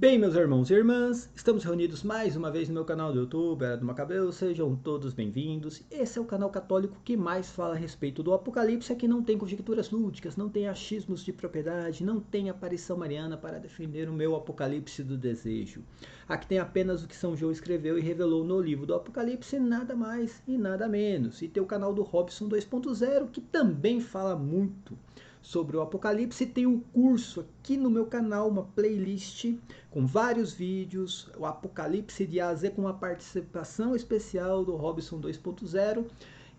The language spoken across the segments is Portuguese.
Bem, meus irmãos e irmãs, estamos reunidos mais uma vez no meu canal do YouTube, Era do Macabeu, sejam todos bem-vindos. Esse é o canal católico que mais fala a respeito do Apocalipse, aqui não tem conjecturas lúdicas, não tem achismos de propriedade, não tem aparição mariana para defender o meu Apocalipse do desejo. Aqui tem apenas o que São João escreveu e revelou no livro do Apocalipse, nada mais e nada menos. E tem o canal do Robson 2.0, que também fala muito sobre o Apocalipse. Tem um curso aqui no meu canal, uma playlist com vários vídeos, o Apocalipse de A a Z, com uma participação especial do Robson 2.0.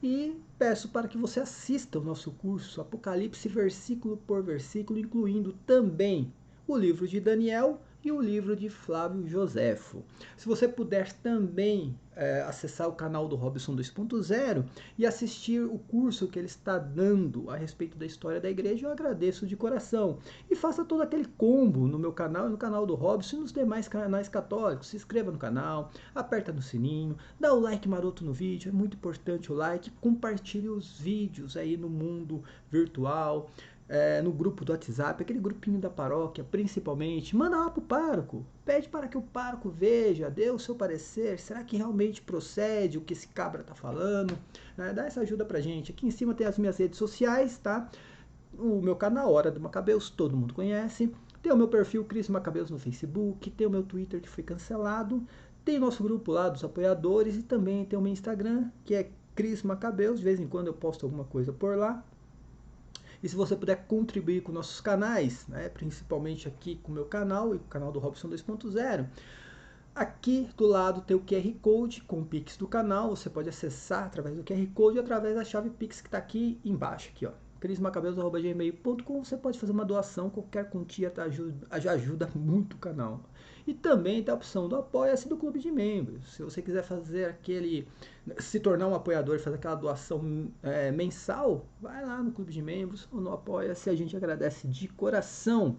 E peço para que você assista o nosso curso Apocalipse versículo por versículo, incluindo também o livro de Daniel e o livro de Flávio Joséfo. Se você puder também acessar o canal do Robson 2.0 e assistir o curso que ele está dando a respeito da história da igreja, eu agradeço de coração. E faça todo aquele combo no meu canal e no canal do Robson e nos demais canais católicos. Se inscreva no canal, aperta no sininho, dá o like maroto no vídeo, é muito importante o like, compartilhe os vídeos aí no mundo virtual, no grupo do WhatsApp, aquele grupinho da paróquia, principalmente, manda lá pro pároco, pede para que o pároco veja, dê o seu parecer, será que realmente procede o que esse cabra tá falando, né? Dá essa ajuda pra gente. Aqui em cima tem as minhas redes sociais, tá? O meu canal Hora do Macabeus, todo mundo conhece, tem o meu perfil Cris Macabeus no Facebook, tem o meu Twitter que foi cancelado, tem o nosso grupo lá dos apoiadores e também tem o meu Instagram, que é Cris Macabeus, de vez em quando eu posto alguma coisa por lá. E se você puder contribuir com nossos canais, né, principalmente aqui com o meu canal e com o canal do Robson 2.0, aqui do lado tem o QR Code com o Pix do canal. Você pode acessar através do QR Code ou através da chave Pix que está aqui embaixo, aqui, ó, crismacabelos@gmail.com. Você pode fazer uma doação, qualquer quantia já ajuda muito o canal. E também tem a opção do Apoia-se do Clube de Membros. Se você quiser fazer se tornar um apoiador, fazer aquela doação mensal, vai lá no Clube de Membros ou no Apoia-se, a gente agradece de coração.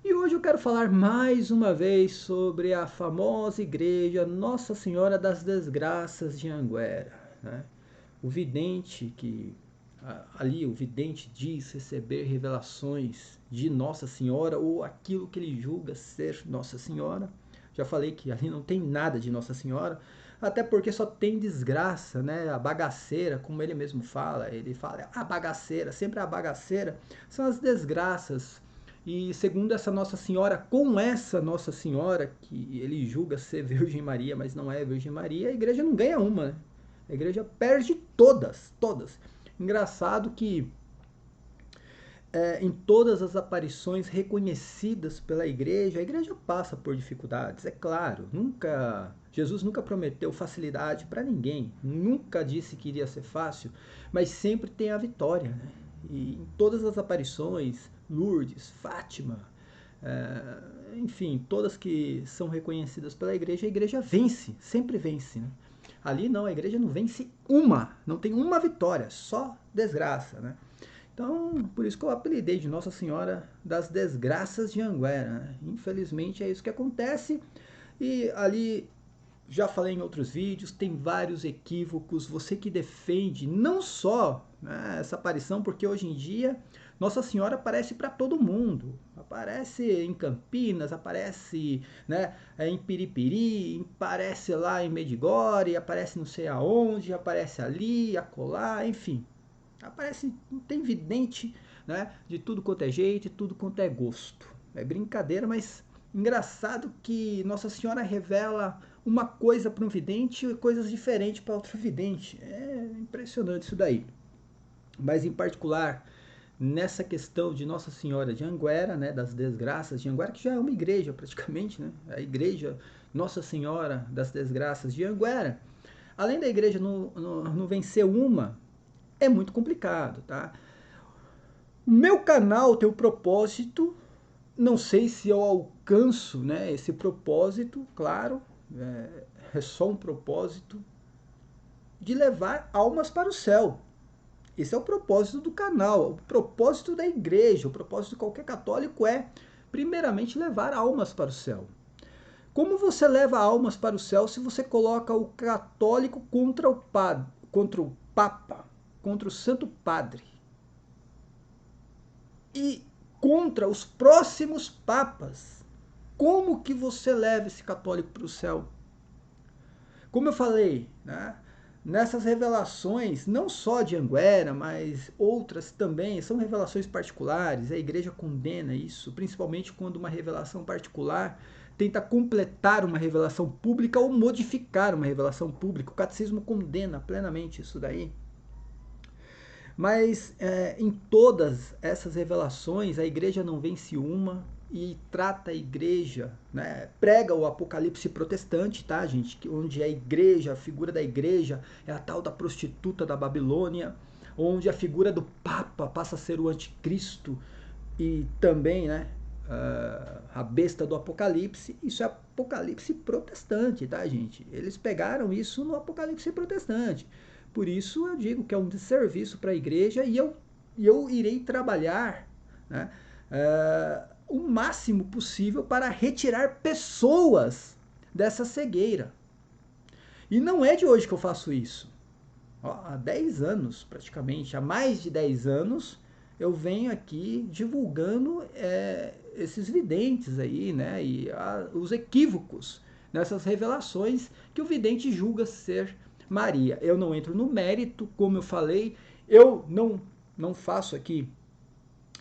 E hoje eu quero falar mais uma vez sobre a famosa igreja Nossa Senhora das Desgraças de Anguera, né? O vidente o vidente diz receber revelações de Nossa Senhora ou aquilo que ele julga ser Nossa Senhora. Já falei que ali não tem nada de Nossa Senhora, até porque só tem desgraça, né? A bagaceira, como ele mesmo fala, ele fala a bagaceira, sempre a bagaceira, são as desgraças. E segundo essa Nossa Senhora, com essa Nossa Senhora, que ele julga ser Virgem Maria, mas não é Virgem Maria, a igreja não ganha uma, né? A igreja perde todas, todas. Engraçado que em todas as aparições reconhecidas pela igreja, a igreja passa por dificuldades, é claro. Jesus nunca prometeu facilidade para ninguém, nunca disse que iria ser fácil, mas sempre tem a vitória, né? E em todas as aparições, Lourdes, Fátima, enfim, todas que são reconhecidas pela igreja, a igreja vence, sempre vence, né? Ali não, a igreja não vence não tem uma vitória, só desgraça, né? Então, por isso que eu apelidei de Nossa Senhora das Desgraças de Anguera, né? Infelizmente é isso que acontece. E ali, já falei em outros vídeos, tem vários equívocos. Você que defende não só, né, essa aparição, porque hoje em dia Nossa Senhora aparece para todo mundo. Aparece em Campinas, aparece, né, em Piripiri, aparece lá em Medjugorje, aparece não sei aonde, aparece ali, acolá, enfim. Aparece, tem vidente, né, de tudo quanto é jeito, de tudo quanto é gosto. É brincadeira, mas engraçado que Nossa Senhora revela uma coisa para um vidente e coisas diferentes para outro vidente. É impressionante isso daí. Mas em particular, nessa questão de Nossa Senhora de Anguera, né, das Desgraças de Anguera, que já é uma igreja praticamente, né, a igreja Nossa Senhora das Desgraças de Anguera, além da igreja não vencer é muito complicado, tá? O meu canal tem o propósito, não sei se eu alcanço, né, esse propósito, claro, é só um propósito de levar almas para o céu. Esse é o propósito do canal, o propósito da igreja, o propósito de qualquer católico é, primeiramente, levar almas para o céu. Como você leva almas para o céu se você coloca o católico contra contra o Papa, contra o Santo Padre? E contra os próximos papas. como que você leva esse católico para o céu? Como eu falei, né? Nessas revelações, não só de Anguera, mas outras também, são revelações particulares, a igreja condena isso, principalmente quando uma revelação particular tenta completar uma revelação pública ou modificar uma revelação pública. O catecismo condena plenamente isso daí. Mas em todas essas revelações, a igreja não vence uma e trata a igreja, né, prega o apocalipse protestante, tá, gente? Onde a igreja, a figura da igreja é a tal da prostituta da Babilônia, onde a figura do Papa passa a ser o anticristo e também, né, a besta do apocalipse. Isso é apocalipse protestante, tá, gente? Eles pegaram isso no apocalipse protestante. Por isso eu digo que é um desserviço para a igreja e eu irei trabalhar, né, o máximo possível para retirar pessoas dessa cegueira. E não é de hoje que eu faço isso. Há 10 anos, praticamente, há mais de 10 anos, eu venho aqui divulgando esses videntes aí, né, e os equívocos nessas revelações que o vidente julga ser Maria. Eu não entro no mérito, como eu falei, eu não faço aqui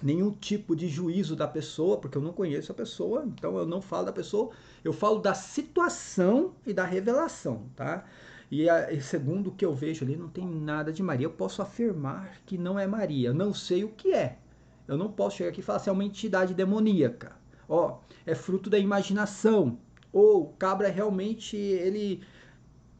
nenhum tipo de juízo da pessoa, porque eu não conheço a pessoa, então eu não falo da pessoa, eu falo da situação e da revelação, tá? E segundo o que eu vejo ali, não tem nada de Maria. Eu posso afirmar que não é Maria, não sei o que é. Eu não posso chegar aqui e falar assim, é uma entidade demoníaca. Ó, é fruto da imaginação. Ou o cabra realmente, ele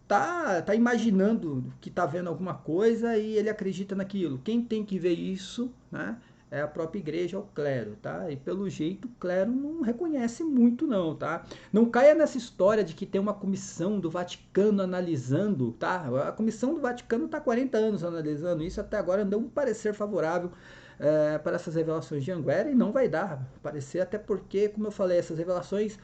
tá imaginando que tá vendo alguma coisa e ele acredita naquilo. Quem tem que ver isso, né, é a própria igreja, o clero, tá? E pelo jeito o clero não reconhece muito não, tá? Não caia nessa história de que tem uma comissão do Vaticano analisando, tá? A comissão do Vaticano tá há 40 anos analisando isso, até agora não deu um parecer favorável para essas revelações de Anguera e não vai dar parecer, até porque, como eu falei, essas revelações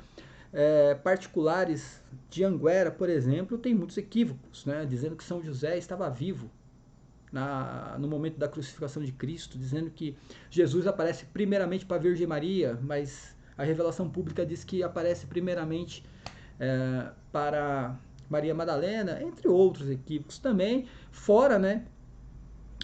particulares de Anguera, por exemplo, tem muitos equívocos, né? Dizendo que São José estava vivo no momento da crucificação de Cristo, dizendo que Jesus aparece primeiramente para a Virgem Maria, mas a revelação pública diz que aparece primeiramente para Maria Madalena, entre outros equívocos também, fora, né,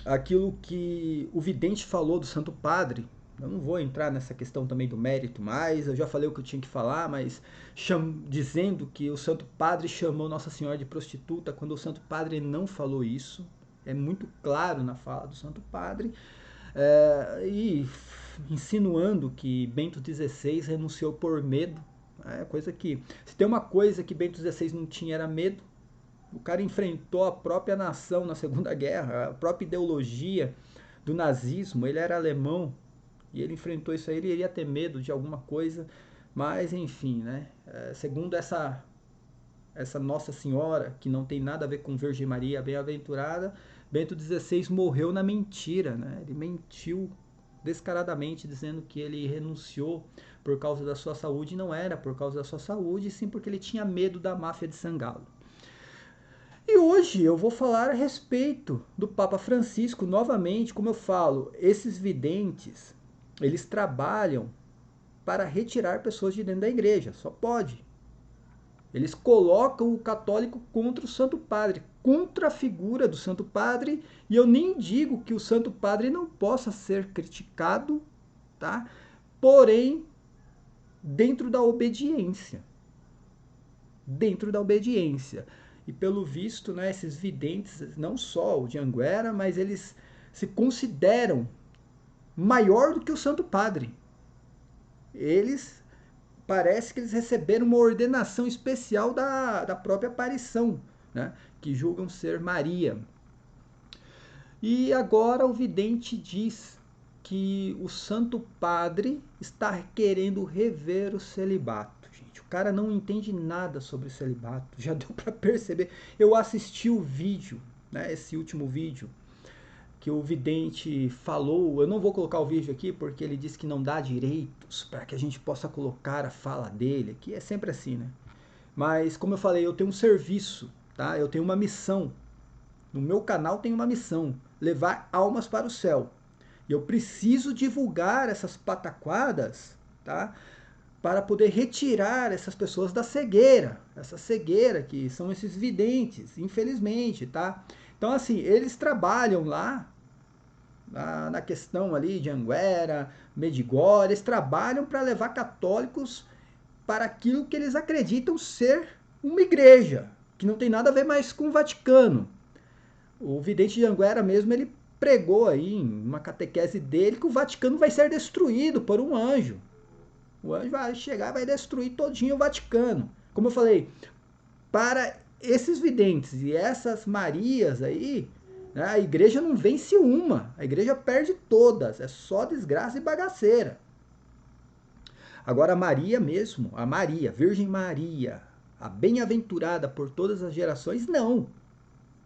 aquilo que o vidente falou do Santo Padre. Eu não vou entrar nessa questão também do mérito mais, eu já falei o que eu tinha que falar, mas dizendo que o Santo Padre chamou Nossa Senhora de prostituta, quando o Santo Padre não falou isso, é muito claro na fala do Santo Padre, e insinuando que Bento XVI renunciou por medo, coisa que, se tem uma coisa que Bento XVI não tinha era medo. O cara enfrentou a própria nação na Segunda Guerra, a própria ideologia do nazismo. Ele era alemão e ele enfrentou isso aí. Ele iria ter medo de alguma coisa, mas enfim, né? Segundo essa Nossa Senhora, que não tem nada a ver com Virgem Maria bem-aventurada, Bento XVI morreu na mentira, né? Ele mentiu descaradamente dizendo que ele renunciou por causa da sua saúde. Não era por causa da sua saúde, sim porque ele tinha medo da máfia de Sangalo. E hoje eu vou falar a respeito do Papa Francisco novamente, como eu falo, esses videntes, eles trabalham para retirar pessoas de dentro da igreja, só pode. Eles colocam o católico contra o Santo Padre, contra a figura do Santo Padre, e eu nem digo que o Santo Padre não possa ser criticado, tá? Porém, dentro da obediência. Dentro da obediência. E pelo visto, né, esses videntes, não só o de Anguera, mas eles se consideram maior do que o Santo Padre. Eles, parece que eles receberam uma ordenação especial da própria aparição, né, que julgam ser Maria. E agora o vidente diz que o Santo Padre está querendo rever o celibato. Gente, o cara não entende nada sobre o celibato, já deu para perceber. Eu assisti o vídeo, né, esse último vídeo, que o vidente falou. Eu não vou colocar o vídeo aqui porque ele disse que não dá direitos para que a gente possa colocar a fala dele, que é sempre assim, né? Mas, como eu falei, eu tenho um serviço, tá? Eu tenho uma missão. No meu canal tem uma missão, levar almas para o céu. E eu preciso divulgar essas pataquadas, tá? para poder retirar essas pessoas da cegueira, essa cegueira que são esses videntes, infelizmente, tá? Então, assim, eles trabalham lá, na questão ali de Anguera, Medjugorje, eles trabalham para levar católicos para aquilo que eles acreditam ser uma igreja, que não tem nada a ver mais com o Vaticano. O vidente de Anguera mesmo, ele pregou aí em uma catequese dele que o Vaticano vai ser destruído por um anjo. O anjo vai chegar e vai destruir todinho o Vaticano. Como eu falei, para esses videntes e essas Marias aí, né, a igreja não vence uma, a igreja perde todas, é só desgraça e bagaceira. Agora a Maria mesmo, a Maria, Virgem Maria, a bem-aventurada por todas as gerações, não.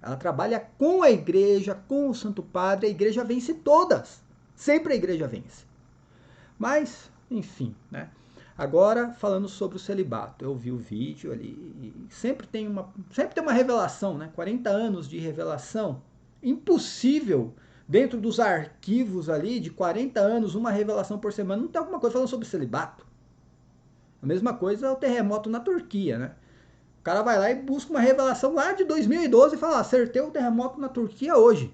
Ela trabalha com a igreja, com o Santo Padre, a igreja vence todas. Sempre a igreja vence. Mas, enfim, né? Agora, falando sobre o celibato, eu vi o vídeo ali e sempre tem uma revelação, né? 40 anos de revelação. Impossível, dentro dos arquivos ali, de 40 anos, uma revelação por semana, não tem alguma coisa falando sobre celibato. A mesma coisa é o terremoto na Turquia, né? O cara vai lá e busca uma revelação lá de 2012 e fala, acertei o terremoto na Turquia hoje.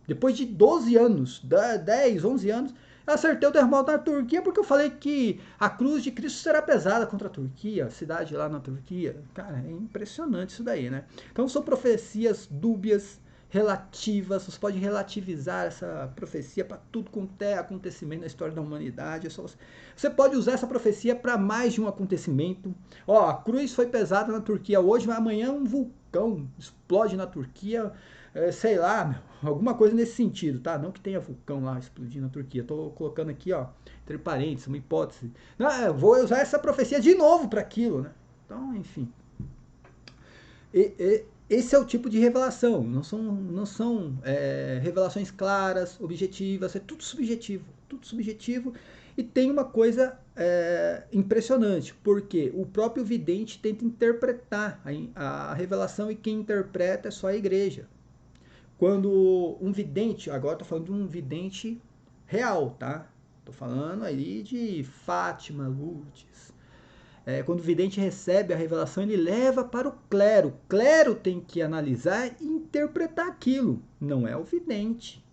Depois de 12 anos, 10, 11 anos, eu acertei o terremoto na Turquia porque eu falei que a cruz de Cristo será pesada contra a Turquia, a cidade lá na Turquia. Cara, é impressionante isso daí, né? Então são profecias dúbias, relativas, você pode relativizar essa profecia para tudo quanto é acontecimento na história da humanidade. Você pode usar essa profecia para mais de um acontecimento. Ó, a cruz foi pesada na Turquia hoje, mas amanhã um vulcão explode na Turquia, sei lá, alguma coisa nesse sentido, tá? Não que tenha vulcão lá explodindo na Turquia. Tô colocando aqui, ó, entre parênteses, uma hipótese. Não, eu vou usar essa profecia de novo para aquilo, né? Então, enfim. Esse é o tipo de revelação. Não são revelações claras, objetivas. É tudo subjetivo. Tudo subjetivo. E tem uma coisa impressionante, porque o próprio vidente tenta interpretar a revelação e quem interpreta é só a igreja. Quando um vidente, agora estou falando de um vidente real, tá? Estou falando aí de Fátima, Lourdes. Quando o vidente recebe a revelação, ele leva para o clero. O clero tem que analisar e interpretar aquilo. Não é o vidente.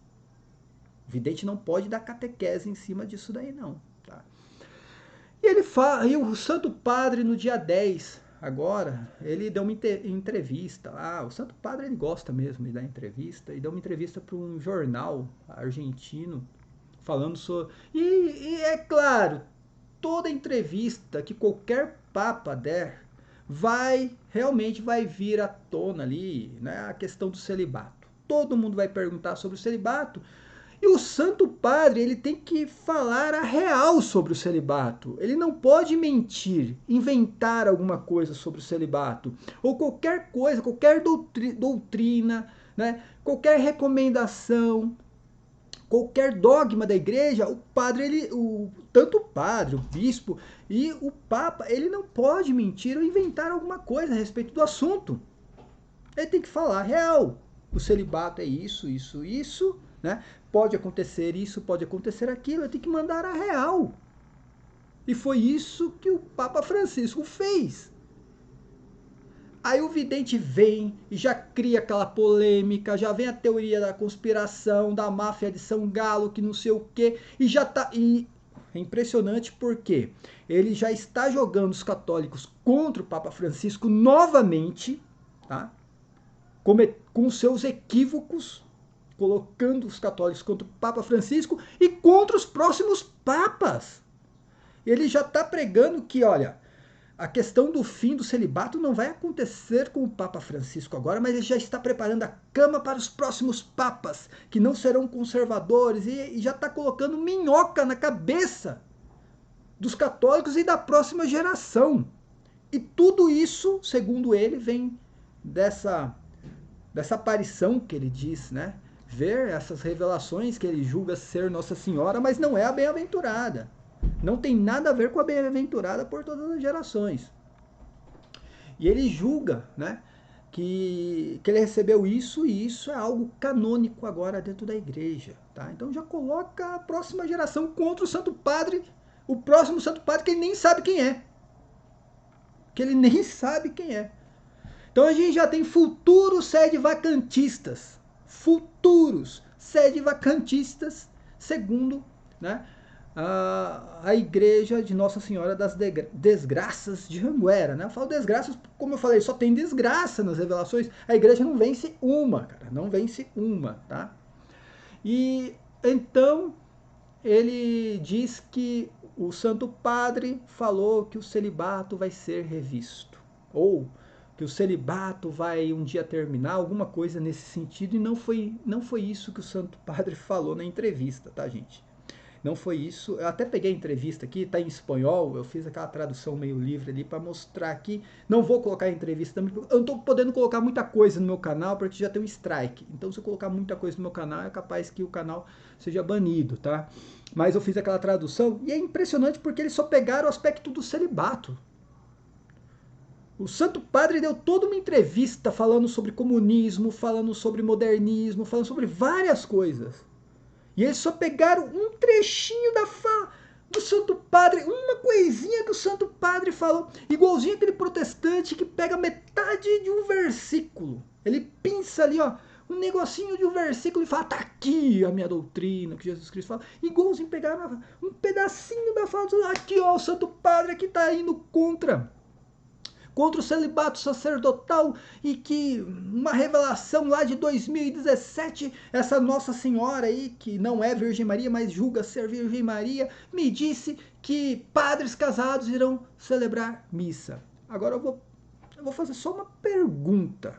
O vidente não pode dar catequese em cima disso daí, não. Tá? E o Santo Padre, no dia 10, agora, ele deu uma entrevista lá. O Santo Padre, ele gosta mesmo de dar entrevista. E deu uma entrevista para um jornal argentino, falando sobre... E é claro, toda entrevista que qualquer papa der, realmente vai vir à tona ali, né, a questão do celibato. Todo mundo vai perguntar sobre o celibato. E o Santo Padre, ele tem que falar a real sobre o celibato. Ele não pode mentir, inventar alguma coisa sobre o celibato. Ou qualquer coisa, qualquer doutrina, né? Qualquer recomendação, qualquer dogma da igreja, o padre, tanto o padre, o bispo e o papa, ele não pode mentir ou inventar alguma coisa a respeito do assunto. Ele tem que falar a real. O celibato é isso, isso, isso, né? Pode acontecer isso, pode acontecer aquilo, ele tem que mandar a real. E foi isso que o Papa Francisco fez. Aí o vidente vem e já cria aquela polêmica, já vem a teoria da conspiração, da máfia de São Galo, que não sei o quê, e já tá... E é impressionante porque ele já está jogando os católicos contra o Papa Francisco novamente, tá? Com seus equívocos, colocando os católicos contra o Papa Francisco e contra os próximos papas. Ele já está pregando que, olha, a questão do fim do celibato não vai acontecer com o Papa Francisco agora, mas ele já está preparando a cama para os próximos papas, que não serão conservadores, e já está colocando minhoca na cabeça dos católicos e da próxima geração. E tudo isso, segundo ele, vem dessa aparição que ele diz, né? Ver essas revelações que ele julga ser Nossa Senhora, mas não é a bem-aventurada. Não tem nada a ver com a bem-aventurada por todas as gerações. E ele julga, né, que ele recebeu isso e isso é algo canônico agora dentro da igreja. Tá? Então já coloca a próxima geração contra o Santo Padre, o próximo santo padre que ele nem sabe quem é. Que ele nem sabe quem é. Então a gente já tem futuros sede-vacantistas. Futuros sede-vacantistas, segundo, né, a igreja de Nossa Senhora das Desgraças de Anguera. Né? Eu falo desgraças, como eu falei, só tem desgraça nas revelações. A igreja não vence uma, cara. Não vence uma, tá? E então ele diz que o Santo Padre falou que o celibato vai ser revisto. Ou que o celibato vai um dia terminar, alguma coisa nesse sentido. E não foi isso que o Santo Padre falou na entrevista, tá, gente? Não foi isso. Eu até peguei a entrevista aqui, tá em espanhol. Eu fiz aquela tradução meio livre ali para mostrar aqui. Não vou colocar a entrevista também. Eu não tô podendo colocar muita coisa no meu canal porque já tem um strike. Então, se eu colocar muita coisa no meu canal, é capaz que o canal seja banido, tá? Mas eu fiz aquela tradução e é impressionante porque eles só pegaram o aspecto do celibato. O Santo Padre deu toda uma entrevista falando sobre comunismo, falando sobre modernismo, falando sobre várias coisas. E eles só pegaram um trechinho da fala do Santo Padre, uma coisinha que o Santo Padre falou, igualzinho aquele protestante que pega metade de um versículo. Ele pinça ali, ó, um negocinho de um versículo e fala, tá aqui a minha doutrina, que Jesus Cristo fala. Igualzinho pegaram um pedacinho da fala, aqui ó, o Santo Padre que tá indo contra o celibato sacerdotal e que uma revelação lá de 2017, essa Nossa Senhora aí, que não é Virgem Maria, mas julga ser Virgem Maria, me disse que padres casados irão celebrar missa. Agora eu vou fazer só uma pergunta.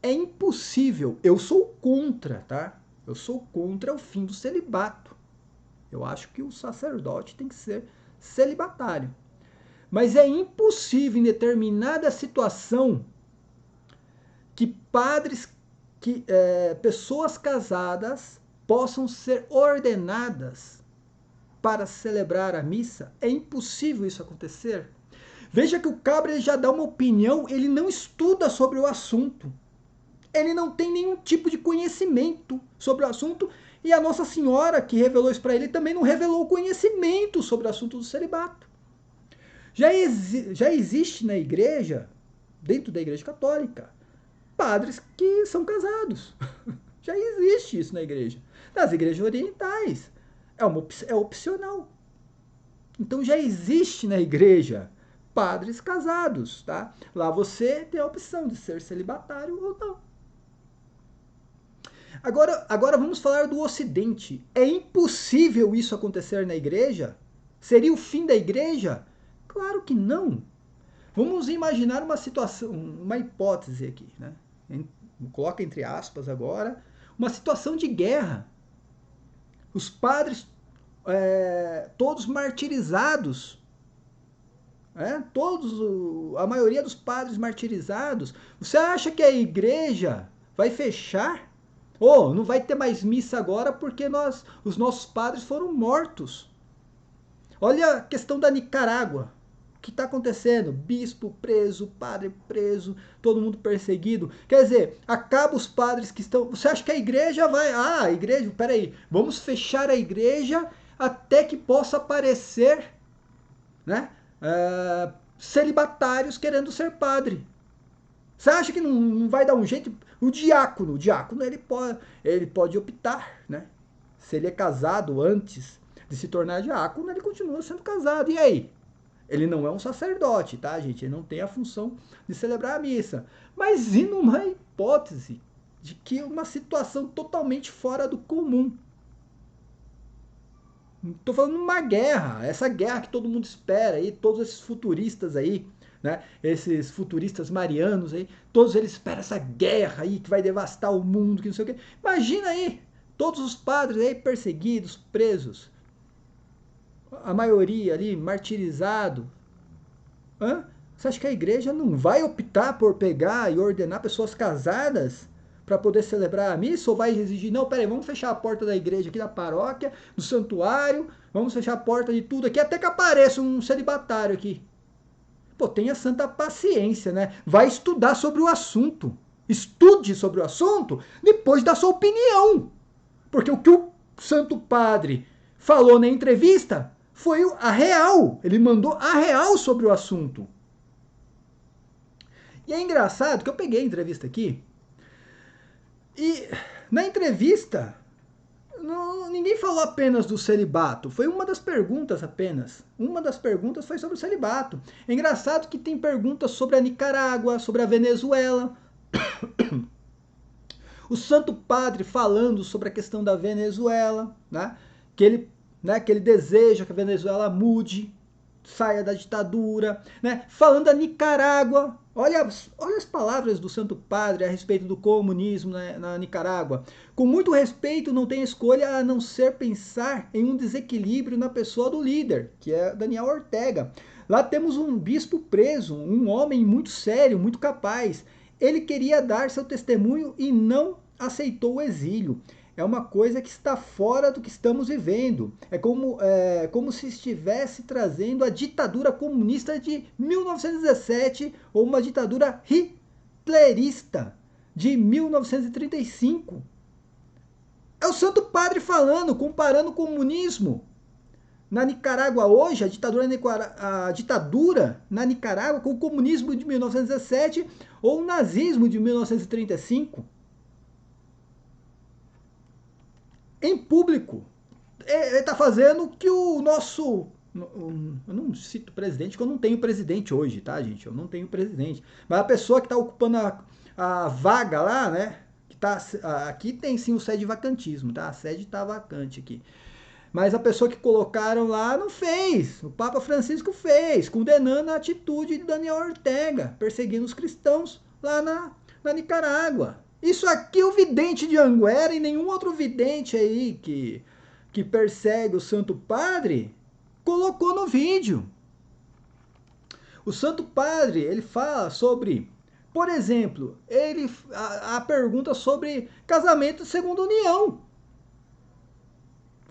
É impossível, eu sou contra, tá? Eu sou contra o fim do celibato. Eu acho que o sacerdote tem que ser celibatário. Mas é impossível em determinada situação que pessoas casadas possam ser ordenadas para celebrar a missa. É impossível isso acontecer. Veja que o cabra ele já dá uma opinião, ele não estuda sobre o assunto. Ele não tem nenhum tipo de conhecimento sobre o assunto. E a Nossa Senhora, que revelou isso para ele, também não revelou conhecimento sobre o assunto do celibato. Já existe na igreja, dentro da igreja católica, padres que são casados. Já existe isso na igreja. Nas igrejas orientais, é opcional. Então já existe na igreja padres casados, tá? Lá você tem a opção de ser celibatário ou não. Agora vamos falar do Ocidente. É impossível isso acontecer na igreja? Seria o fim da igreja? Claro que não. Vamos imaginar uma situação, uma hipótese aqui, né? Coloca entre aspas agora, uma situação de guerra. Os padres, todos martirizados, a maioria dos padres martirizados. Você acha que a igreja vai fechar? Ou não vai ter mais missa agora porque os nossos padres foram mortos? Olha a questão da Nicarágua. O que está acontecendo? Bispo preso, padre preso, todo mundo perseguido. Quer dizer, acaba os padres que estão... Você acha que a igreja vai... a igreja... Peraí, vamos fechar a igreja até que possa aparecer, né, celibatários querendo ser padre. Você acha que não vai dar um jeito? O diácono ele pode optar, né? Se ele é casado antes de se tornar diácono, ele continua sendo casado. E aí? Ele não é um sacerdote, tá, gente? Ele não tem a função de celebrar a missa. Mas e numa hipótese de que uma situação totalmente fora do comum? Estou falando de uma guerra, essa guerra que todo mundo espera aí, todos esses futuristas aí, né? Esses futuristas marianos aí, todos eles esperam essa guerra aí que vai devastar o mundo, que não sei o quê. Imagina aí, todos os padres aí perseguidos, presos, a maioria ali martirizado. Você acha que a igreja não vai optar por pegar e ordenar pessoas casadas para poder celebrar a missa? Ou vai exigir, não, peraí, vamos fechar a porta da igreja aqui, da paróquia, do santuário, vamos fechar a porta de tudo aqui, até que apareça um celibatário aqui. Pô, tenha santa paciência, né? Vai estudar sobre o assunto. Estude sobre o assunto, depois dá sua opinião. Porque o que o Santo Padre falou na entrevista foi a real. Ele mandou a real sobre o assunto. E é engraçado que eu peguei a entrevista aqui e na entrevista ninguém falou apenas do celibato. Foi uma das perguntas apenas. Uma das perguntas foi sobre o celibato. É engraçado que tem perguntas sobre a Nicarágua, sobre a Venezuela. O Santo Padre falando sobre a questão da Venezuela, né? Que ele deseja que a Venezuela mude, saia da ditadura, né? Falando da Nicarágua. Olha as palavras do Santo Padre a respeito do comunismo na Nicarágua. Com muito respeito, não tem escolha a não ser pensar em um desequilíbrio na pessoa do líder, que é Daniel Ortega. Lá temos um bispo preso, um homem muito sério, muito capaz. Ele queria dar seu testemunho e não aceitou o exílio. É uma coisa que está fora do que estamos vivendo. É como se estivesse trazendo a ditadura comunista de 1917 ou uma ditadura hitlerista de 1935. É o Santo Padre falando, comparando o comunismo na Nicarágua hoje, a ditadura na Nicarágua com o comunismo de 1917 ou o nazismo de 1935. Em público. Ele está fazendo que o nosso... Eu não cito presidente, porque eu não tenho presidente hoje, tá, gente? Eu não tenho presidente. Mas a pessoa que está ocupando a vaga lá, né? Que tá, aqui tem sim o sede vacantismo, tá? A sede está vacante aqui. Mas a pessoa que colocaram lá não fez. O Papa Francisco fez, condenando a atitude de Daniel Ortega, perseguindo os cristãos lá na Nicarágua. Isso aqui o vidente de Anguera e nenhum outro vidente aí que persegue o Santo Padre colocou no vídeo. O Santo Padre, ele fala sobre, por exemplo, a pergunta sobre casamento segundo união.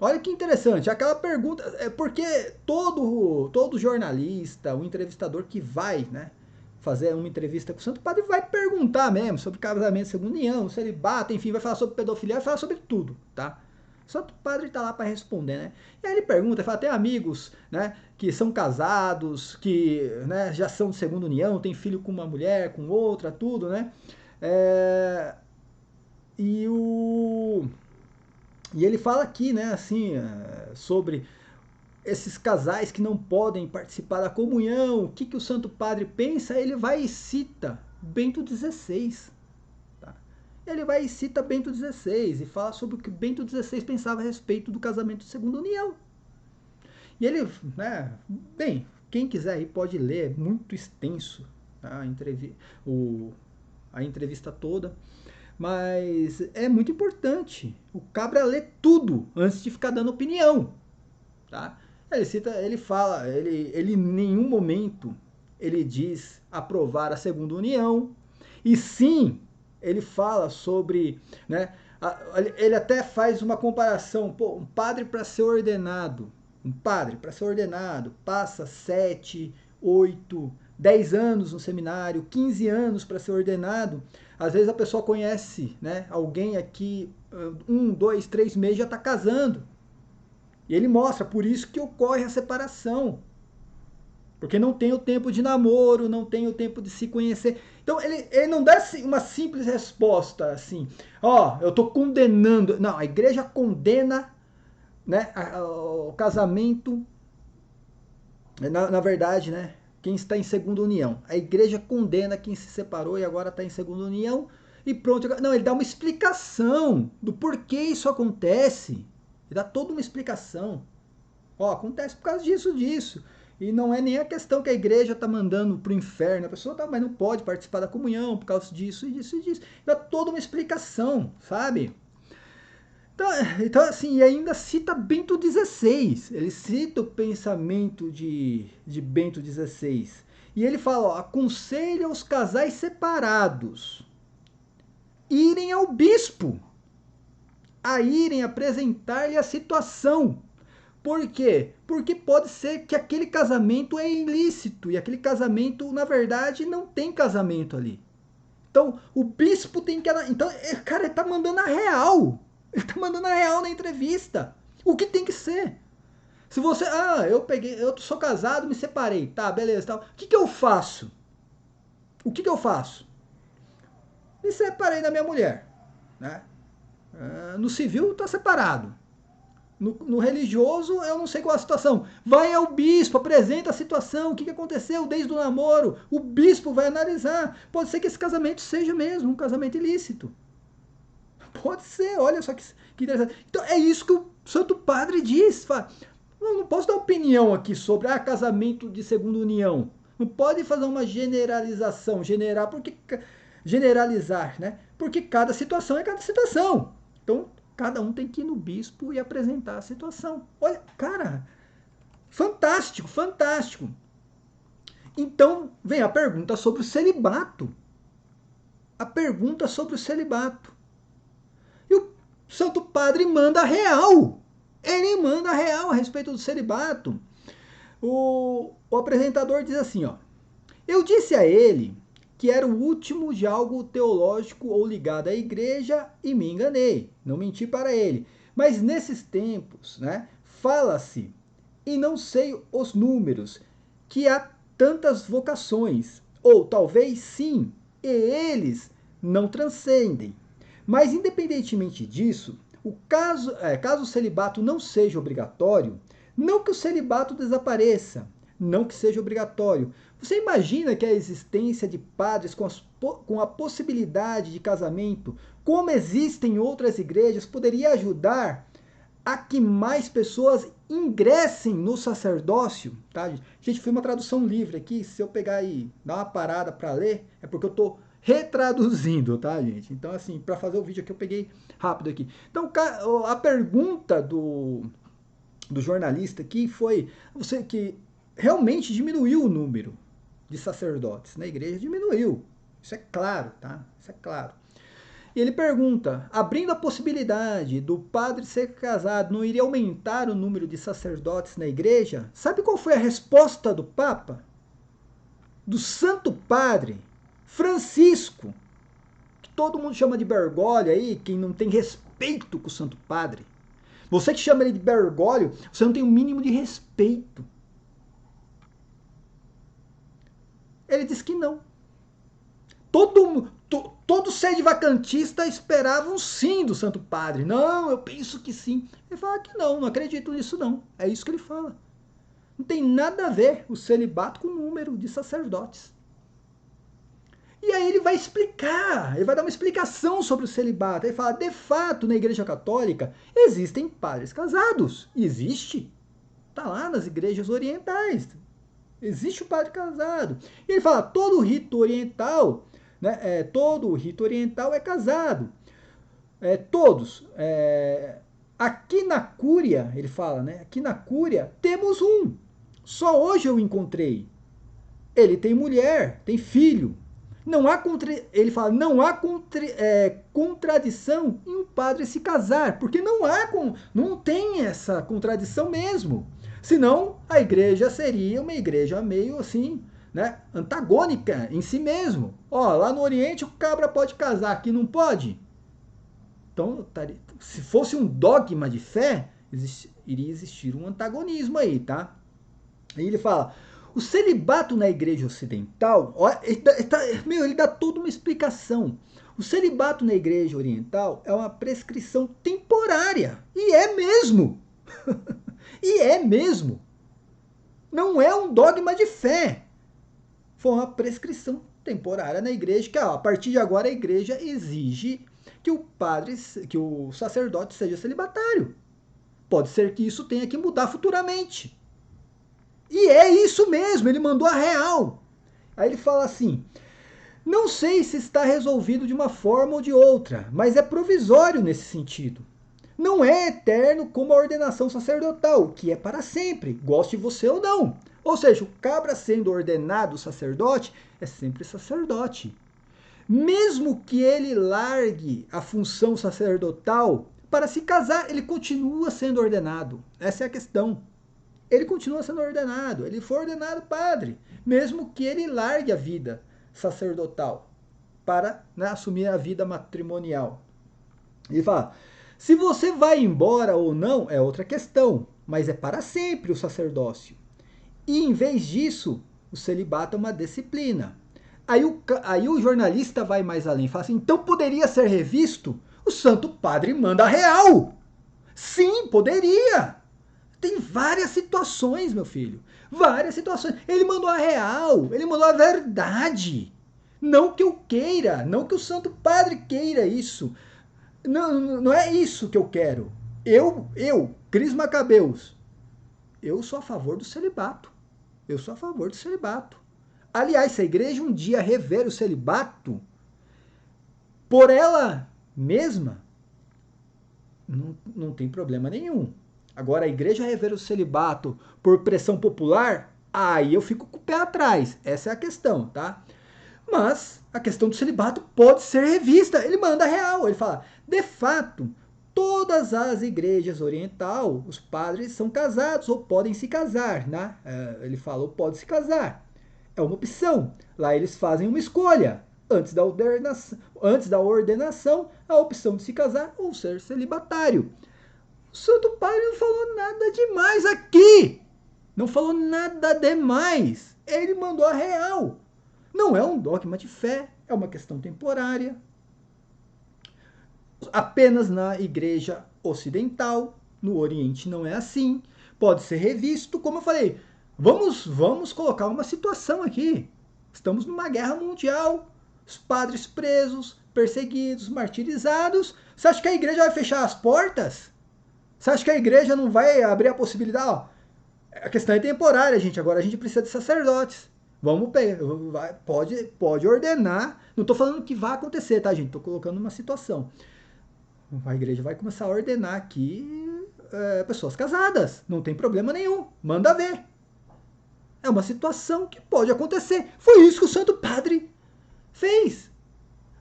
Olha que interessante, aquela pergunta, é porque todo jornalista, o entrevistador que vai, né, fazer uma entrevista com o Santo Padre vai perguntar mesmo sobre casamento segundo união, celibato, enfim, vai falar sobre pedofilia, vai falar sobre tudo, tá? O Santo Padre está lá para responder, né? E aí ele pergunta, fala, tem amigos, né, que são casados, que, né, já são de segunda união, tem filho com uma mulher, com outra, tudo, né? E ele fala aqui, né, assim, sobre esses casais que não podem participar da comunhão, o que o Santo Padre pensa, ele vai e cita Bento XVI. Tá? Ele vai e cita Bento XVI e fala sobre o que Bento XVI pensava a respeito do casamento de segunda união. E ele, né, bem, quem quiser aí pode ler, é muito extenso, tá? A entrevista toda. Mas é muito importante o cabra ler tudo antes de ficar dando opinião, tá? Ele fala, ele em nenhum momento ele diz aprovar a segunda união, e sim, ele fala sobre, né, ele até faz uma comparação, pô, um padre para ser ordenado passa 7, 8, 10 anos no seminário, 15 anos para ser ordenado. Às vezes a pessoa conhece, né, alguém aqui, 1, 2, 3 meses já está casando. E ele mostra, por isso que ocorre a separação. Porque não tem o tempo de namoro, não tem o tempo de se conhecer. Então ele não dá uma simples resposta assim, ó, eu estou condenando. Não, a igreja condena, né, o casamento, na verdade, né, quem está em segunda união. A igreja condena quem se separou e agora está em segunda união e pronto. Não, ele dá uma explicação do porquê isso acontece. Ele dá toda uma explicação. Ó, acontece por causa disso. E não é nem a questão que a igreja está mandando para o inferno. A pessoa tá, mas não pode participar da comunhão por causa disso e disso e disso. Dá toda uma explicação, sabe? Então, assim, e ainda cita Bento XVI. Ele cita o pensamento de Bento XVI. E ele fala, ó, aconselha os casais separados irem ao bispo, a irem apresentar-lhe a situação. Por quê? Porque pode ser que aquele casamento é ilícito, e aquele casamento, na verdade, não tem casamento ali. Então, o bispo tem que... Então, cara, ele tá mandando a real. Ele tá mandando a real na entrevista. O que tem que ser? Se você, eu sou casado, me separei, tá, beleza, tal. O que eu faço? O que eu faço? Me separei da minha mulher, né? No civil, tá separado. No religioso, eu não sei qual a situação. Vai ao bispo, apresenta a situação, o que aconteceu desde o namoro. O bispo vai analisar. Pode ser que esse casamento seja mesmo um casamento ilícito. Pode ser, olha só que interessante. Então é isso que o Santo Padre diz. Fala, não posso dar opinião aqui sobre casamento de segunda união. Não pode fazer uma generalização, generalizar, né? Porque cada situação é cada situação. Então, cada um tem que ir no bispo e apresentar a situação. Olha, cara, fantástico, fantástico. Então, vem a pergunta sobre o celibato. A pergunta sobre o celibato. E o Santo Padre manda real. Ele manda real a respeito do celibato. O apresentador diz assim, ó. Eu disse a ele que era o último de algo teológico ou ligado à igreja e me enganei. Não menti para ele. Mas nesses tempos, né, fala-se, e não sei os números, que há tantas vocações, ou talvez sim, e eles não transcendem. Mas independentemente disso, caso o celibato não seja obrigatório, não que o celibato desapareça, não que seja obrigatório. Você imagina que a existência de padres com a possibilidade de casamento, como existem em outras igrejas, poderia ajudar a que mais pessoas ingressem no sacerdócio? Tá? Gente, foi uma tradução livre aqui. Se eu pegar e dar uma parada para ler, é porque eu estou retraduzindo, tá, gente? Então, assim, para fazer o vídeo aqui, eu peguei rápido aqui. Então, a pergunta do jornalista aqui foi você que realmente diminuiu o número de sacerdotes na igreja, diminuiu. Isso é claro, tá? Isso é claro. E ele pergunta, abrindo a possibilidade do padre ser casado, não iria aumentar o número de sacerdotes na igreja? Sabe qual foi a resposta do Papa? Do Santo Padre Francisco, que todo mundo chama de Bergoglio aí, quem não tem respeito com o Santo Padre. Você que chama ele de Bergoglio, você não tem o mínimo de respeito. Ele diz que não. Todo sede vacantista esperava um sim do Santo Padre. Não, eu penso que sim. Ele fala que não acredito nisso não. É isso que ele fala. Não tem nada a ver o celibato com o número de sacerdotes. E aí ele vai explicar, ele vai dar uma explicação sobre o celibato. Ele fala, de fato, na Igreja Católica existem padres casados. Existe. Está lá nas igrejas orientais. Existe o padre casado. E ele fala, todo rito oriental, né, todo rito oriental é casado. Todos. Aqui na Cúria, ele fala, né? Aqui na Cúria temos um. Só hoje eu encontrei. Ele tem mulher, tem filho. Não há ele fala, não há contradição em um padre se casar, porque não tem essa contradição mesmo. Senão a igreja seria uma igreja meio assim, né, antagônica em si mesmo. Ó, lá no Oriente o cabra pode casar, aqui não pode. Então, se fosse um dogma de fé, iria existir um antagonismo aí, tá? Aí ele fala, o celibato na igreja ocidental, ó, ele dá toda uma explicação. O celibato na igreja oriental é uma prescrição temporária. E é mesmo. E é mesmo. Não é um dogma de fé. Foi uma prescrição temporária na igreja, que a partir de agora a igreja exige que o sacerdote seja celibatário. Pode ser que isso tenha que mudar futuramente. E é isso mesmo, ele mandou a real. Aí ele fala assim, não sei se está resolvido de uma forma ou de outra, mas é provisório nesse sentido. Não é eterno como a ordenação sacerdotal, que é para sempre, goste você ou não. Ou seja, o cabra sendo ordenado sacerdote é sempre sacerdote. Mesmo que ele largue a função sacerdotal para se casar, ele continua sendo ordenado. Essa é a questão. Ele continua sendo ordenado, ele foi ordenado padre, mesmo que ele largue a vida sacerdotal para, né, assumir a vida matrimonial. Ele fala, Se você vai embora ou não é outra questão, mas é para sempre o sacerdócio. E em vez disso, o celibato é uma disciplina. Aí o jornalista vai mais além, fala assim, então poderia ser revisto? O Santo Padre manda real. Sim, poderia. Tem várias situações, meu filho. Várias situações. Ele mandou a real, ele mandou a verdade. Não que eu queira, não que o Santo Padre queira isso. Não, não é isso que eu quero. Cris Macabeus, eu sou a favor do celibato. Eu sou a favor do celibato. Aliás, se a igreja um dia rever o celibato por ela mesma, não tem problema nenhum. Agora, a igreja rever o celibato por pressão popular, aí eu fico com o pé atrás. Essa é a questão, tá? Mas a questão do celibato pode ser revista. Ele manda real. Ele fala, de fato, todas as igrejas oriental, os padres são casados ou podem se casar, né? Ele falou pode se casar. É uma opção. Lá eles fazem uma escolha. Antes da ordenação, a opção de se casar ou ser celibatário. O Santo Padre não falou nada demais aqui. Não falou nada demais. Ele mandou a real. Não é um dogma de fé, é uma questão temporária. Apenas na igreja ocidental, no Oriente não é assim. Pode ser revisto, como eu falei. Vamos colocar uma situação aqui. Estamos numa guerra mundial. Os padres presos, perseguidos, martirizados. Você acha que a igreja vai fechar as portas? Você acha que a igreja não vai abrir a possibilidade? Ó, a questão é temporária, gente. Agora a gente precisa de sacerdotes. Vamos pegar, pode ordenar. Não estou falando que vai acontecer, tá, gente? Estou colocando uma situação. A igreja vai começar a ordenar aqui pessoas casadas. Não tem problema nenhum. Manda ver. É uma situação que pode acontecer. Foi isso que o Santo Padre fez.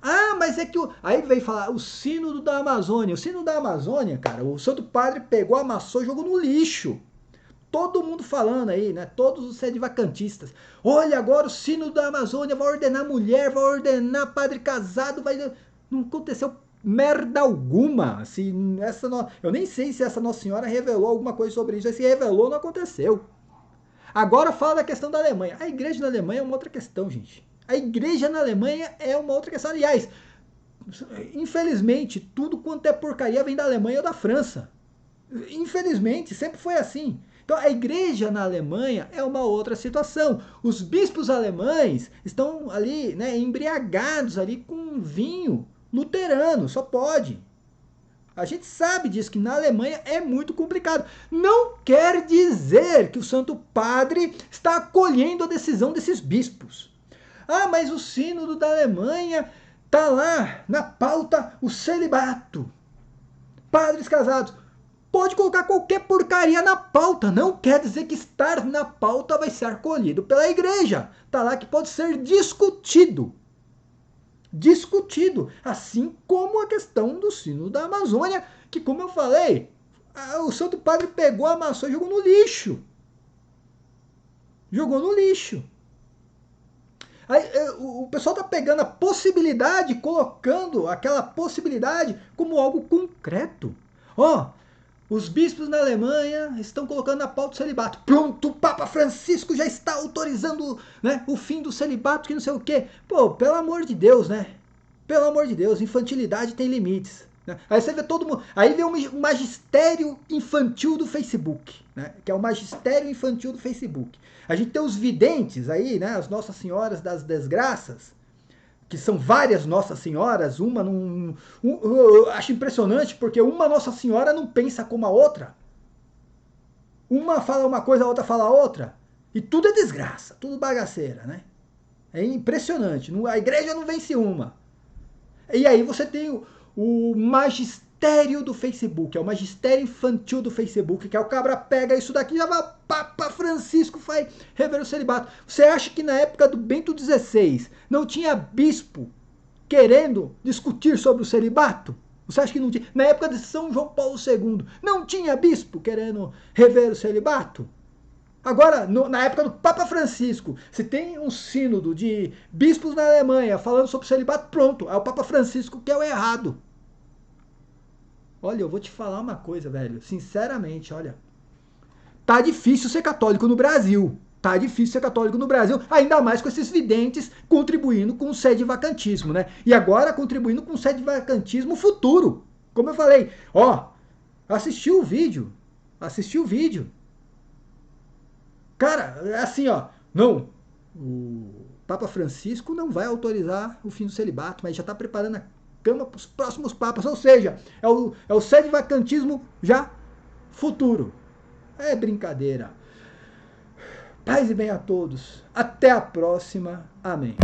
Ah, mas é que aí veio falar o sínodo da Amazônia. O sínodo da Amazônia, cara, o Santo Padre pegou, amassou e jogou no lixo. Todo mundo falando aí, né? Todos os sedivacantistas. Olha, agora o sínodo da Amazônia vai ordenar mulher, vai ordenar padre casado, vai... Não aconteceu merda alguma. Eu nem sei se essa Nossa Senhora revelou alguma coisa sobre isso. Se revelou, não aconteceu. Agora fala da questão da Alemanha. A igreja na Alemanha é uma outra questão, gente. A igreja na Alemanha é uma outra questão. Aliás, infelizmente, tudo quanto é porcaria vem da Alemanha ou da França. Infelizmente, sempre foi assim. Então, a igreja na Alemanha é uma outra situação. Os bispos alemães estão ali, né, embriagados ali com vinho luterano, só pode. A gente sabe disso, que na Alemanha é muito complicado. Não quer dizer que o Santo Padre está acolhendo a decisão desses bispos. Ah, mas o sínodo da Alemanha está lá na pauta o celibato. Padres casados. Pode colocar qualquer porcaria na pauta. Não quer dizer que estar na pauta vai ser acolhido pela igreja. Está lá que pode ser discutido. Discutido. Assim como a questão do sínodo da Amazônia, que, como eu falei, o Santo Padre pegou, amassou e jogou no lixo. Jogou no lixo. Aí, o pessoal está pegando a possibilidade, colocando aquela possibilidade como algo concreto. Ó, os bispos na Alemanha estão colocando na pauta o celibato. Pronto, o Papa Francisco já está autorizando, né, o fim do celibato, que não sei o quê. Pô, pelo amor de Deus, né? Pelo amor de Deus, infantilidade tem limites. Né? Aí você vê todo mundo. Aí vem o magistério infantil do Facebook, né? Que é o magistério infantil do Facebook. A gente tem os videntes aí, né? As Nossas Senhoras das Desgraças, que são várias Nossas Senhoras, eu acho impressionante, porque uma Nossa Senhora não pensa como a outra. Uma fala uma coisa, a outra fala outra. E tudo é desgraça, tudo bagaceira, né? É impressionante. A igreja não vence uma. E aí você tem o magistério do Facebook, é o magistério infantil do Facebook, que é o cabra pega isso daqui e já vai, Papa Francisco vai rever o celibato. Você acha que na época do Bento XVI não tinha bispo querendo discutir sobre o celibato? Você acha que não tinha? Na época de São João Paulo II, não tinha bispo querendo rever o celibato? Agora, na época do Papa Francisco, se tem um sínodo de bispos na Alemanha falando sobre o celibato, pronto, é o Papa Francisco que é o errado. Olha, eu vou te falar uma coisa, velho. Sinceramente, olha. Tá difícil ser católico no Brasil. Tá difícil ser católico no Brasil, ainda mais com esses videntes contribuindo com o sede-vacantismo, né? E agora contribuindo com o sede-vacantismo futuro. Como eu falei, ó, assisti o vídeo. Assisti o vídeo. Cara, é assim, ó. Não, o Papa Francisco não vai autorizar o fim do celibato, mas já está preparando a cama para os próximos papas. Ou seja, é o sede-vacantismo já futuro. É brincadeira. Paz e bem a todos. Até a próxima. Amém.